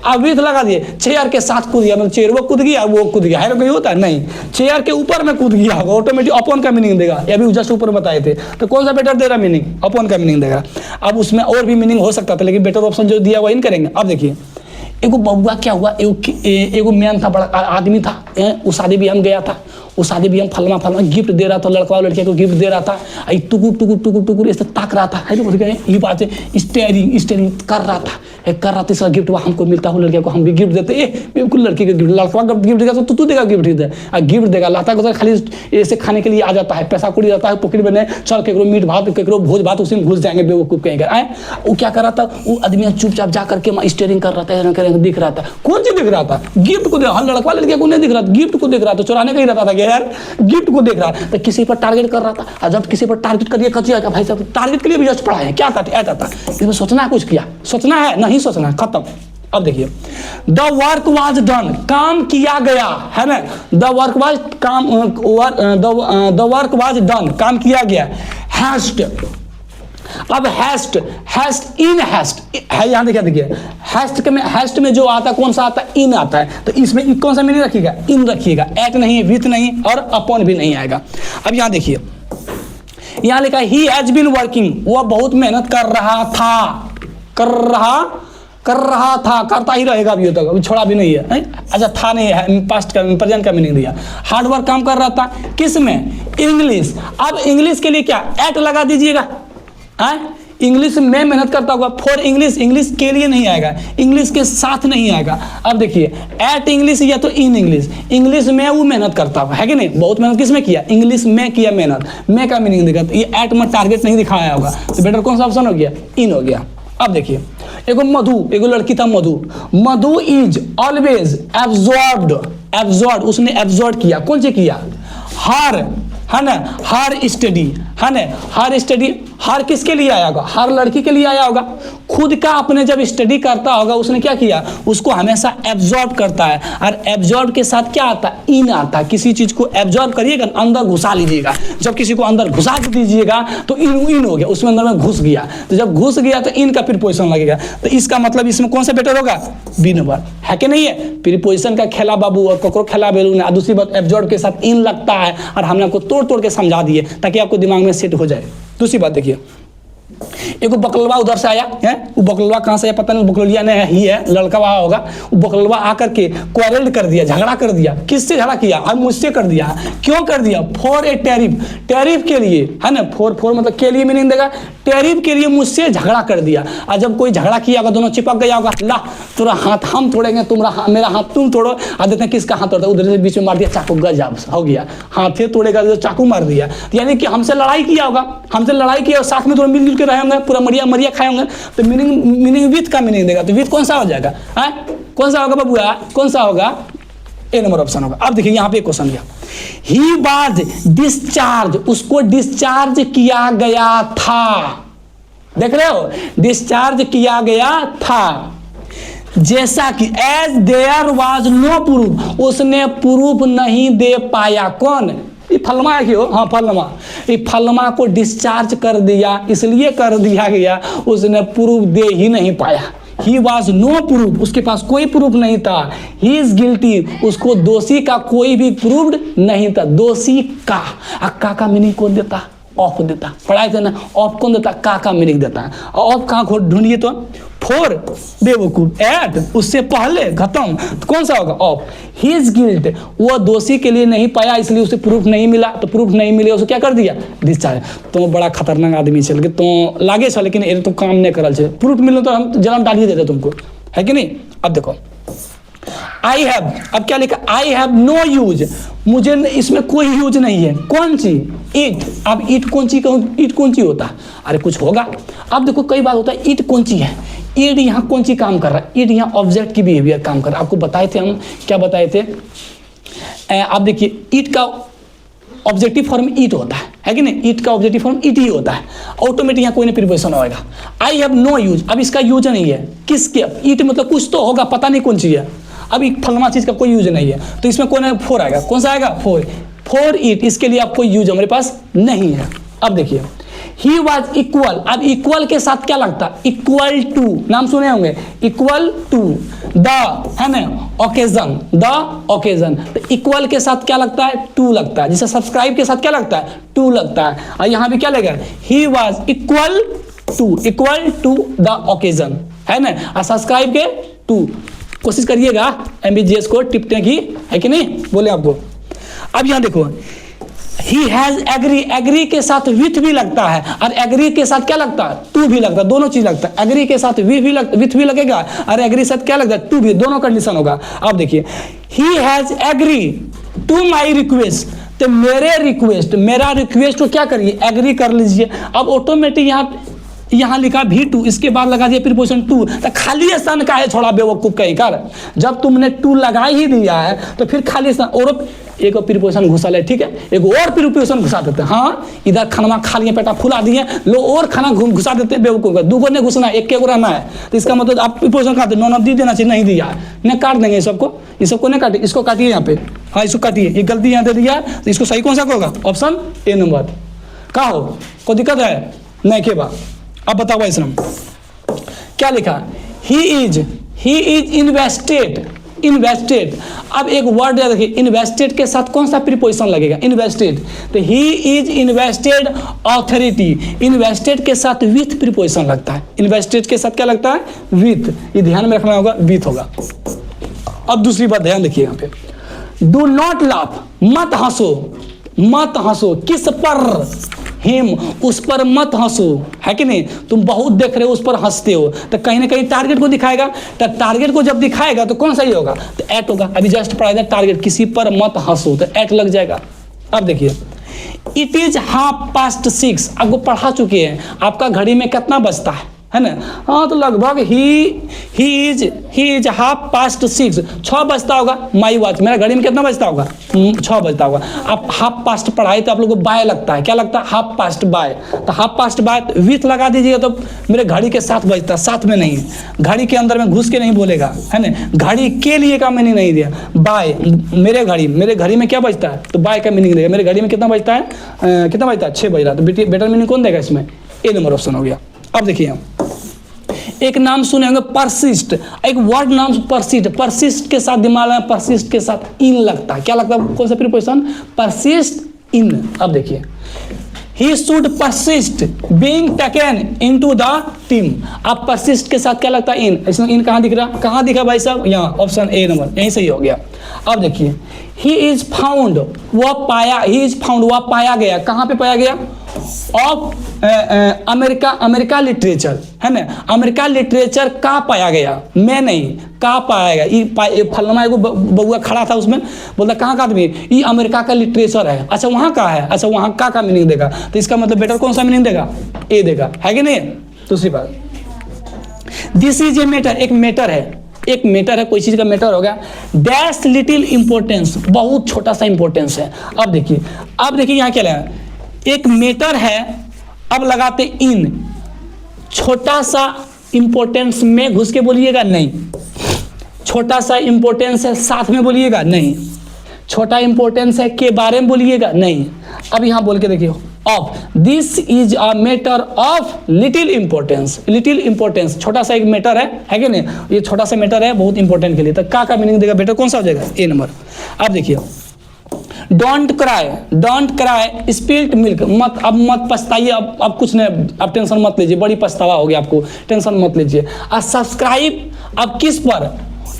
अब विथ लगा दिए, चेयर के साथ कूद गया, मतलब चेयर वो कूद गया, वो कूद गया, है कोई होता है? नहीं, चेयर के ऊपर में कूद गया होगा, ऑटोमेटिक अपॉन का मीनिंग देगा। ये भी जस्ट ऊपर बताए थे, तो कौन सा बेटर दे रहा मीनिंग? अपॉन का मीनिंग देगा। अब उसमें और भी मीनिंग हो सकता था, लेकिन बेटर ऑप्शन जो दिया वही करेंगे। अब देखिए एगो बउआ क्या हुआ, एगो मैन था, बड़ा आदमी था, उस शादी भी हम गया था, उस शादी भी हम फलमा गिफ्ट दे रहा था, लड़का लड़के को गिफ्ट दे रहा था, टुकुर टुकुर टुकुर टुकुर ऐसे ताक रहा था, है ना, ये बात है, स्टेयरिंग कर रहा था, इसका गिफ्ट हमको मिलता है, लड़के को हम भी गिफ्ट देते, बिल्कुल लड़की का गिफ्ट, लड़का गिफ्ट देगा तो तू देगा गिफ्ट देगा। लाता को खाली ऐसे खाने के लिए आ जाता है, पैसा कुड़ी जाता है पॉकेट में, चल केकरो मीट भात केकरो भोज भात उसी में घुस जाएंगे बेवकूफ कहीं आए। वो क्या कर रहा था? वो आदमी चुपचाप जा करके स्टेयरिंग कर रहा था, दिख रहा था। कौन सी दिख रहा था? गिफ्ट को देख। लड़का लड़के को नहीं दिख रहा था, गिफ्ट को देख रहा था, चुराने का ही रहता था यार, गिफ्ट को देख रहा था। तो किसी पर टारगेट कर रहा था, और जब किसी पर टारगेट करिए खचिएगा भाई साहब, टारगेट के लिए भी जस्ट पढ़ा है, क्या कहता था? इसमें सोचना है, कुछ किया, सोचना है नहीं, सोचना है, खत्म। अब देखिए द वर्क वाज डन, काम किया गया, है ना, द वर्क वाज डन, काम किया गया। हैस्ट। अब हैस्ट इन हैस्ट है, यहाँ देखिए हैस्ट में जो आता है कौन सा आता है? इन आता है। तो इसमें कौन सा मीनिंग रखिएगा? इन रखिएगा, एट नहीं, विथ नहीं, और अपॉन भी नहीं आएगा। अब यहाँ देखिए, यहाँ लिखा ही हैज बीन वर्किंग, वह बहुत मेहनत कर रहा था, करता ही रहेगा अभी तक, अभी छोड़ा भी नहीं है। अच्छा था नहीं है, पास्ट का प्रेजेंट का मीनिंग दिया। हार्ड वर्क काम कर रहा था, किस में? इंग्लिश। अब इंग्लिश के लिए क्या? एट लगा दीजिएगा। इंग्लिश में मेहनत करता होगा, फॉर इंग्लिश के लिए नहीं आएगा, इंग्लिश के साथ नहीं आएगा। अब देखिए एट इंग्लिश या तो इन इंग्लिश में वो मेहनत करता होगा, है कि नहीं? बहुत मेहनत किस में किया? इंग्लिश में किया मेहनत, में का मीनिंग देगा, तो ये एट में टारगेट नहीं दिखाया होगा, तो बेटर कौन सा ऑप्शन हो गया? इन हो गया। अब देखिए एगो एगो लड़की था मधु इज ऑलवेज एब्जॉर्ब्ड, उसने एब्जॉर्ब किया, कौन से किया? हर, है ना, हर स्टडी, है ना, हर स्टडी, हर किसके लिए आया होगा? हर लड़की के लिए आया होगा। खुद का अपने जब स्टडी करता होगा उसने क्या किया? उसको हमेशा एब्जॉर्ब करता है, और एब्जॉर्ब के साथ क्या आता है? इन आता है। किसी चीज को एब्जॉर्ब करिएगा, अंदर घुसा लीजिएगा, जब किसी को अंदर घुसा दीजिएगा तो इन हो गया, उसमें अंदर में घुस गया, तो जब घुस गया तो इन का प्रीपोजिशन लगेगा, तो इसका मतलब इसमें कौन सा बेटर होगा? बी नंबर, है कि नहीं है? प्रीपोजिशन का खेला बाबू और ककरो खेला बेलू ने। दूसरी बात एब्जॉर्ब के साथ इन लगता है, और हमने आपको तोड़ के समझा दिए ताकि आपको दिमाग में सेट हो जाए। दूसरी बात देखिए, एक बकलवा उधर से आया है, वो बकलवा कहाँ से आया पता नहीं, बकलोलिया ने ही है, लड़का वहाँ होगा। वो बकलवा आकर के क्वारल कर दिया, झगड़ा कर दिया। किससे झगड़ा किया? अब मुझसे कर दिया। क्यों कर दिया? फॉर ए टैरिफ, टैरिफ के लिए, है ना। फॉर मतलब के लिए मीनिंग देगा, टैरिफ के लिए मुझसे झगड़ा कर दिया। और जब कोई झगड़ा किया होगा, दोनों चिपक गया होगा, ला तेरा हाथ हम तोड़ेंगे, मेरा हाथ तुम तोड़ो। आ देते हैं किसका हाथ तोड़ता है, उधर से बीच में मार दिया चाकू, गजब हो गया, हाथे तोड़ेगा तो चाकू मार दिया। यानी कि हमसे लड़ाई किया होगा, हमसे लड़ाई किया और साथ में थोड़ा मिलजुल के रहे होंगे, पूरा मरिया खाए होंगे, तो मीनिंग विथ का मीनिंग देगा। तो विथ कौन सा हो जाएगा? कौन सा होगा बबुआ? कौन सा होगा? ए नंबर ऑप्शन होगा। अब देखिए यहाँ पे क्वेश्चन दिया, ही वाज डिस्चार्ज, उसको डिस्चार्ज किया गया था। देख रहे हो, डिस्चार्ज किया गया था। जैसा कि as there was no proof, उसने प्रूफ नहीं दे पाया। कौन? ये फलमा है क्यों? हाँ फलमा, ये फलमा को डिस्चार्ज कर दिया, इसलिए कर दिया गया उसने प्रूफ दे ही नहीं पाया। ही वॉज नो प्रूफ, उसके पास कोई प्रूफ नहीं था। ही इज गिल्टी, उसको दोषी का कोई भी प्रूफ नहीं था। दोषी का मीनिंग कौन देता? ऑफ देता। पढ़ाई थे ना, ऑफ कौन देता? का मीनिंग देता है। ऑफ कहाँ ढूंढिए तो? फोर बेवकूफ, एट उससे पहले खत्म, तो कौन सा होगा? ऑफ। ही इज गिल्ट, वो दोषी के लिए नहीं पाया, इसलिए उसे प्रूफ नहीं मिला। तो प्रूफ नहीं मिले, उसे क्या कर दिया? डिस्चार्ज। तो बड़ा खतरनाक आदमी चल के तो लागे छो, लेकिन ये तो काम नहीं करल छे। प्रूफ मिले तो हम जन्म डालिए देते तुमको, है कि नहीं? अब देखो आई हैव, अब क्या लिखा? आई हैव नो यूज, मुझे इसमें कोई यूज नहीं है। कौन सी? इट। अब इट कौन सी? इट कौन सी होता है? अरे कुछ होगा। अब देखो कई बार होता है इट कौन सी है, इट यहाँ कौन सी काम कर रहा है? इट यहाँ ऑब्जेक्ट की बिहेवियर काम कर रहा है। आपको बताए थे हम, क्या बताए थे? आप देखिए इट का ऑब्जेक्टिव फॉर्म इट होता है कि नहीं? इट का ऑब्जेक्टिव फॉर्म इट ही होता है। ऑटोमेटिक यहाँ कोई ना प्रीपोजिशन होगा। आई हैव नो यूज, अब इसका यूज नहीं है। किसके? इट मतलब कुछ तो होगा, पता नहीं कौन सी है। अभी फलमा चीज का कोई यूज नहीं है, तो इसमें कौन है? फोर आएगा। कौन सा आएगा? फोर। फॉर इट, इसके लिए आप कोई यूज हमारे पास नहीं है। अब देखिए ही वॉज इक्वल, अब इक्वल के साथ क्या लगता है? इक्वल टू, नाम सुने होंगे, इक्वल टू द, है ना, ओकेजन, द ओकेजन। तो इक्वल के साथ क्या लगता है? टू लगता है। जैसे सब्सक्राइब के साथ क्या लगता है? टू लगता है। और यहाँ भी क्या लगेगा? He was equal to the occasion, है ना। और सब्सक्राइब के टू। कोशिश करिएगा एमबीजीएस को टिपने की, है कि नहीं? बोले आपको। अब यहाँ देखो, ही हैज एग्री, एग्री के साथ विथ भी लगता है, और एग्री के साथ क्या लगता है? टू भी लगता है। दोनों चीज लगता है। एग्री के साथ विथ भी लगेगा, और एग्री के साथ क्या लगता है? टू भी। दोनों कंडीशन होगा। अब देखिए, he has agree to my request, तो मेरे रिक्वेस्ट, मेरा रिक्वेस्ट को क्या करिए? एग्री कर लीजिए। अब ऑटोमेटिक यहाँ लिखा भी टू, इसके बाद लगा दिया प्रीपोजिशन टू। तो खाली स्थान का है छोड़ा बेवकूफ कहीं कर। जब तुमने टू लगा ही दिया है तो फिर खाली स्थान और एक प्रीपोजिशन घुसा ले, ठीक है? एक और प्रीपोजिशन घुसा देते हैं। हाँ, इधर खाना खा लिए, पेटा फुला दिए, लो और खाना घुसा देते हैं बेवकूफ का। दूगो ने घुसना, एक के रहना है। तो इसका मतलब आप प्रीपोजिशन काटते, नॉन ऑफ दी देना चाहिए, नहीं दिया है, काट देंगे ये सबको। ये सबको नहीं काटिए, इसको काटिए यहाँ पे। हाँ, इसको काटिए, ये गलती यहाँ दे दिया, तो इसको सही कौन सा होगा? ऑप्शन ए नंबर का हो। कोई दिक्कत है? नहीं के बाद। अब बताओ इसमें क्या लिखा? He is invested. अब एक वर्ड देखिए, इन्वेस्टेड के साथ कौन सा प्रीपोजिशन लगेगा? इन्वेस्टेड। तो he is invested authority, invested के साथ विथ प्रीपोजिशन लगता है। इन्वेस्टेड के साथ क्या लगता है? विथ। ये ध्यान में रखना होगा, विथ होगा। अब दूसरी बात ध्यान देखिए यहाँ पे, डू नॉट लाफ, मत हंसो, मत हंसो। किस पर? हिम, उस पर मत हंसो, है कि नहीं? तुम बहुत देख रहे हो, उस पर हंसते हो, तो कहीं ना कहीं टारगेट को दिखाएगा। तो टारगेट को जब दिखाएगा तो कौन सही होगा? तो एट होगा। अभी जस्ट पढ़ा था टारगेट, किसी पर मत हंसो, तो एट लग जाएगा। अब देखिए, इट इज 6:30, आपको पढ़ा चुके हैं। आपका घड़ी में कितना बजता है ना? हाँ, तो लगभग ही इज 6:30, 6 बजता होगा। माई वॉच, मेरा घड़ी में कितना बजता होगा? 6 बजता होगा। आप 6:30 पढ़ाई तो आप लोगों को बाय लगता है, क्या लगता है? 6:30 बाय। तो 6:30 बाय विथ लगा दीजिएगा तो मेरे घड़ी के 7 बजता, 7 में नहीं, घड़ी के अंदर में घुस के नहीं बोलेगा, है ना। घड़ी के लिए का मीनिंग नहीं दिया, बाय। मेरे घड़ी में क्या बजता है? तो बाय का मीनिंग देगा। मेरे घड़ी में कितना बजता है? कितना बजता है? 6 बज रहा। तो बेटर मीनिंग कौन देगा इसमें? ए नंबर ऑप्शन हो गया। अब देखिए, एक नाम सुने होंगे परसिस्ट, एक वर्ड नाम परसिस्ट। परसिस्ट के साथ दिमाग में परसिस्ट के साथ इन लगता है, क्या लगता है? कौन सा प्रीपोजिशन? परसिस्ट इन। अब देखिए, he should persist being taken into the team. अब परसिस्ट के साथ क्या लगता है? इन। इसमें इन कहाँ दिख रहा? कहाँ दिखा भाई साहब? यहाँ ऑप्शन ए नंबर, यहीं सही हो गया। अब देखिए ही इज फाउंड, वह पाया, ही इज फाउंड वह पाया गया, कहाँ पे पाया गया? ऑफ अमेरिका लिटरेचर, है ना? अमेरिका लिटरेचर का पाया गया, मैं नहीं, का पाया गया। फलना एगो बउआ खड़ा था, उसमें बोलता कहाँ का आदमी? ये अमेरिका का लिटरेचर है। अच्छा वहाँ का है, अच्छा वहाँ का मीनिंग देगा, तो इसका मतलब बेटर कौन सा मीनिंग देगा? ए देगा, है कि नहीं? दूसरी बात, दिस इज ए मैटर, एक मैटर है, एक मैटर है, कोई चीज का मैटर होगा। डैश लिटिल इंपॉर्टेंस, बहुत छोटा सा इंपॉर्टेंस है। अब देखिए यहाँ क्या लगा? एक मैटर है, अब लगाते इन, छोटा सा इंपॉर्टेंस में घुस के बोलिएगा नहीं, छोटा सा इंपॉर्टेंस है साथ में बोलिएगा नहीं, छोटा इंपॉर्टेंस है के बारे में बोलिएगा नहीं। अब यहां बोल के देखिए of, this is a matter of little importance, little importance छोटा सा एक मैटर है कि नहीं? ये छोटा सा मैटर है बहुत इंपॉर्टेंट के लिए, तो का मीनिंग देगा बेटर कौन सा हो जाएगा? ए नंबर। अब देखिए डोंट क्राई स्पिल्ट मिल्क, मत पछताइए, अब कुछ नहीं, अब टेंशन मत लीजिए, बड़ी पछतावा हो गया आपको, टेंशन मत लीजिए। और सब्सक्राइब अब किस पर?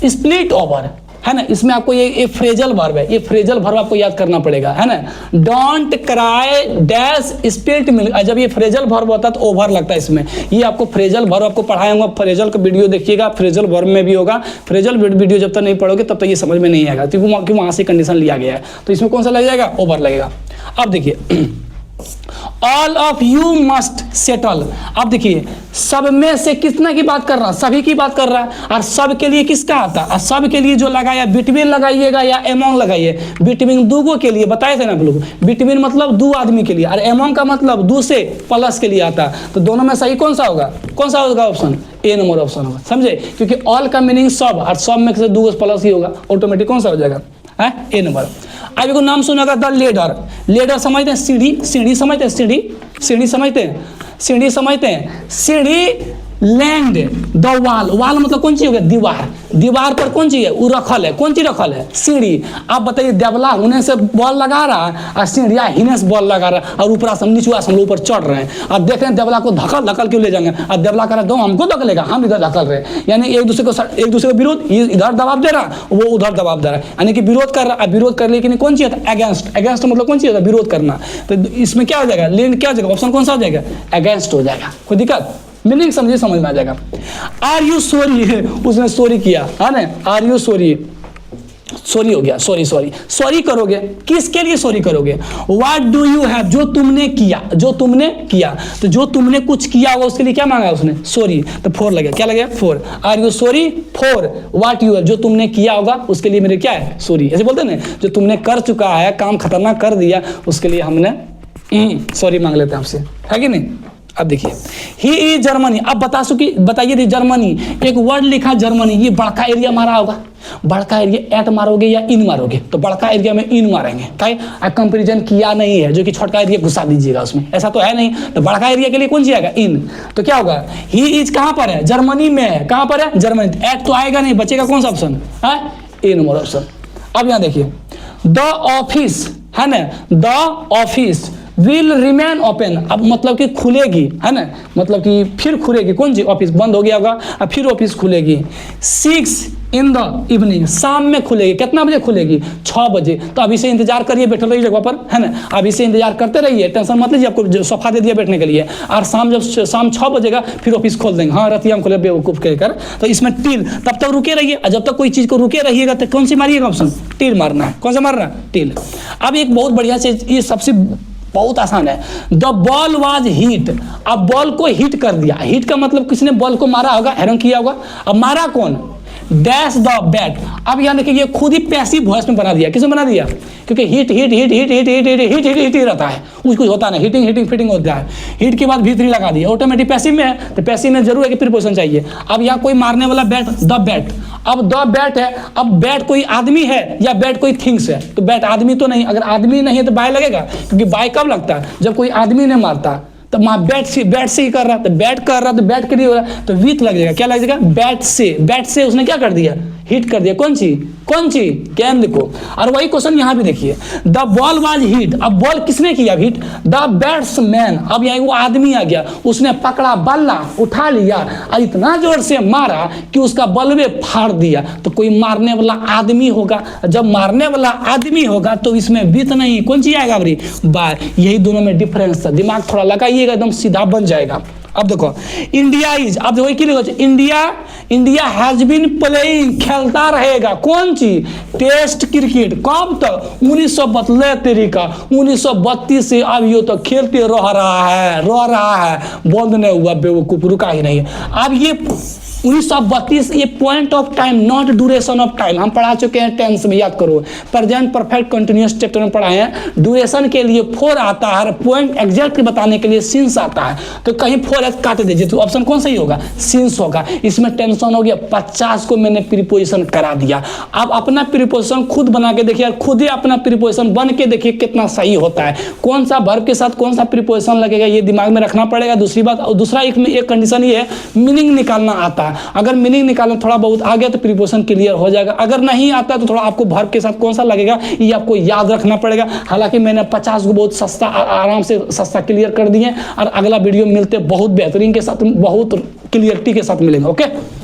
स्प्लिट ओवर, है ना? इसमें आपको ये फ्रेजल वर्ब है, ये फ्रेजल वर्ब आपको याद करना पड़ेगा, है ना? Don't cry dash spilt milk, जब ये फ्रेजल वर्ब होता है तो ओवर लगता है इसमें, ये आपको फ्रेजल वर्ब आपको पढ़ाऊंगा, फ्रेजल का वीडियो देखिएगा, फ्रेजल वर्ब में भी होगा। फ्रेजल वीडियो जब तक नहीं पढ़ोगे तब तक ये समझ में नहीं आएगा, क्योंकि वहां से कंडीशन लिया गया है, तो इसमें कौन सा लग जाएगा? ओवर लगेगा। अब देखिए all of you must settle, अब देखिए सब में से कितना की बात कर रहा है? सभी की बात कर रहा है। और सब के लिए किसका आता है? सब के लिए जो लगाया बिटवीन लगाइएगा या एमोंग लगाइए। बिटवीन दूगो के लिए बताए थे ना आप लोग, बिटवीन मतलब दो आदमी के लिए, और एमोंग का मतलब दो से प्लस के लिए आता है। तो दोनों में सही कौन सा होगा? कौन सा होगा ऑप्शन? ए नंबर ऑप्शन होगा, समझे? क्योंकि ऑल का मीनिंग सब, और सब में से दो प्लस ही होगा, ऑटोमेटिक कौन सा हो जाएगा? है ए नंबर। अब को नाम सुना द लेडर, लेडर समझते हैं? सीढ़ी समझते हैं? सीढ़ी समझते हैं? सीढ़ी समझते हैं? सीढ़ी लैंड द वाल, वाल मतलब कौन चीज हो गया? दीवार, दीवार पर कौन चीज है? वो रखल है, कौन चीज रखल है? सीढ़ी। आप बताइए देवला होने से बॉल लगा रहा है और सीढ़िया हिने से बॉल लगा रहा है, और ऊपर से नीचुआ से हम ऊपर चढ़ रहे हैं। अब देख रहे हैं देवला को धकल क्यों ले जाएंगे? और देवला कह रहा दो हमको धकलेगा, हम इधर धकल रहे, यानी एक दूसरे को विरोध, ये इधर दबाव दे रहा, वो उधर दबाव दे रहा है, यानी कि विरोध कर रहा है। विरोध कर लेकिन कौन चीज होता है? अगेंस्ट। अगेंस्ट मतलब कौन चीज होता है? विरोध करना। तो इसमें क्या हो जाएगा? लैंड क्या हो जाएगा? ऑप्शन कौन सा हो जाएगा? अगेंस्ट हो जाएगा। कोई दिक्कत? मीनिंग समझिए, समझ में आ जाएगा। आर यू सॉरी, उसने सॉरी किया, है ना? आर यू सॉरी, सॉरी हो गया, सॉरी करोगे, किसके लिए सॉरी करोगे? व्हाट डू यू हैव, जो तुमने किया, तो जो तुमने कुछ किया होगा उसके लिए क्या मांगा उसने? सॉरी। तो 4 लगेगा, क्या लगेगा? 4। Are you sorry for what you have, जो तुमने किया होगा उसके लिए मेरे क्या है? सॉरी। ऐसे बोलते हैं ना, जो तुमने कर चुका है, काम खतरनाक कर दिया, उसके लिए हमने सॉरी मांग लेते हैं आपसे, है कि नहीं? अब देखिए ही इज जर्मनी, अब बताइए जर्मनी, एक वर्ड लिखा जर्मनी, ये बड़का एरिया मारा होगा, बड़का एरिया एट मारोगे या इन मारोगे? तो बड़का एरिया में इन मारेंगे, कंपेरिजन किया नहीं है, जो कि छोटा एरिया घुसा दीजिएगा उसमें, ऐसा तो है नहीं। तो बड़का एरिया के लिए कौन सी आएगा? इन। तो क्या होगा? ही इज कहां पर है? जर्मनी में है। कहां पर है? जर्मनी। एट तो आएगा नहीं, बचेगा कौन सा ऑप्शन है? ए नंबर ऑप्शन। अब यहां देखिए द ऑफिस, है ना? The office will remain open, अब मतलब कि खुलेगी, है ना? मतलब कि फिर खुलेगी, कौन सी? ऑफिस बंद हो गया होगा और फिर ऑफिस खुलेगी। 6 इन द इवनिंग, शाम में खुलेगी। कितना बजे खुलेगी? 6 बजे। तो अभी से इंतजार करिए, बैठे रहिए जगह पर, है ना? अभी से इंतजार करते रहिए, टेंशन मत लीजिए, आपको सोफा दे दिया बैठने के लिए, और शाम 6 बजेगा फिर ऑफिस खोल देंगे। हाँ रतिया हम खोले बेवकूफ़ कहकर। तो इसमें टिल, तब तक रुके रहिए, और जब तक कोई चीज़ को रुके रहिएगा तो कौन सी मारिएगा ऑप्शन? टिल मारना है। कौन सा मारना है? टिल। अब एक बहुत बढ़िया चीज, ये सबसे बहुत आसान है। द बॉल वाज हीट, अब बॉल को हिट कर दिया। हिट का मतलब किसने बॉल को मारा होगा, हैरन किया होगा। अब मारा कौन? Dash the bat. अब यहाँ देखिए ये खुद ही पैसिव वॉइस में बना दिया। किसने बना दिया? क्योंकि हिट ही रहता है, कुछ होता नहीं, हिटिंग फिटिंग होता है। हिट के बाद V3 लगा दिया, ऑटोमेटिक पैसिव में है, तो पैसिव में जरूर है कि प्रीपोजिशन चाहिए। अब यहाँ कोई मारने वाला बैट, द बैट। अब द बैट है, अब बैट कोई आदमी है या बैट कोई थिंग्स है? तो बैट आदमी तो नहीं, अगर आदमी नहीं है तो बाय लगेगा, क्योंकि बाय कब लगता है? जब कोई आदमी ने मारता। तो बैट से ही कर रहा है, तो बैट कर रहा है, तो बैट के लिए हो रहा है, तो विथ लगेगा। क्या लगेगा? बैट से उसने क्या कर दिया? हिट कर दिया। कौन सी गेंद को। और वही क्वेश्चन यहाँ भी देखिए, द बॉल वाज हिट, अब बॉल किसने किया हिट, द बैट्समैन, अब यहाँ वो आदमी आ गया, उसने पकड़ा बल्ला उठा लिया और इतना जोर से मारा कि उसका बल्ले फाड़ दिया। तो कोई मारने वाला आदमी होगा, जब मारने वाला आदमी होगा तो इसमें विथ नहीं, कौन सी आएगा भाई, बाय। यही दोनों में डिफरेंस है, दिमाग थोड़ा लगाइएगा, एकदम सीधा बन जाएगा। अब देखो इंडिया इज, अब देखो कि इंडिया हैज बीन प्लेइंग, खेलता रहेगा, कौन सी, टेस्ट क्रिकेट, कब तक, 1932 तरीका 1932 से अभी तक खेलते रह रहा है, बंद नहीं हुआ, बेवकूफ, रुका ही नहीं। अब ये 1932 ये point of time, not duration of time, हम पढ़ा चुके हैं टेंस में, याद करो, प्रेजेंट परफेक्ट कंटिन्यूअस चैप्टर में पढ़ाए हैं। ड्यूरेशन के लिए 4 आता है, पॉइंट एग्जैक्ट बताने के लिए सिंस आता है, तो कहीं 4 काट दीजिए, तो ऑप्शन कौन सही होगा, सिंस होगा। इसमें टेंशन हो गया, 50 को मैंने प्रीपोजिशन करा दिया। अब अपना प्रीपोजिशन खुद बना के देखिए, खुद ही अपना प्रीपोजिशन बन के देखिए कितना सही होता है, कौन सा वर्ब के साथ कौन सा प्रीपोजिशन लगेगा, ये दिमाग में रखना पड़ेगा। दूसरी बात, दूसरा एक कंडीशन ये है, मीनिंग निकालना आता है। अगर मीनिंग निकालना थोड़ा बहुत आ गया तो प्रीपोजिशन क्लियर हो जाएगा, अगर नहीं आता तो थोड़ा आपको वर्ब के साथ कौन सा लगेगा ये आपको याद रखना पड़ेगा। हालांकि मैंने 50 को बहुत सस्ता, आराम से सस्ता क्लियर कर दिए, और अगला वीडियो मिलते बहुत बेहतरीन के साथ, बहुत क्लियरिटी के साथ मिलेंगे। ओके।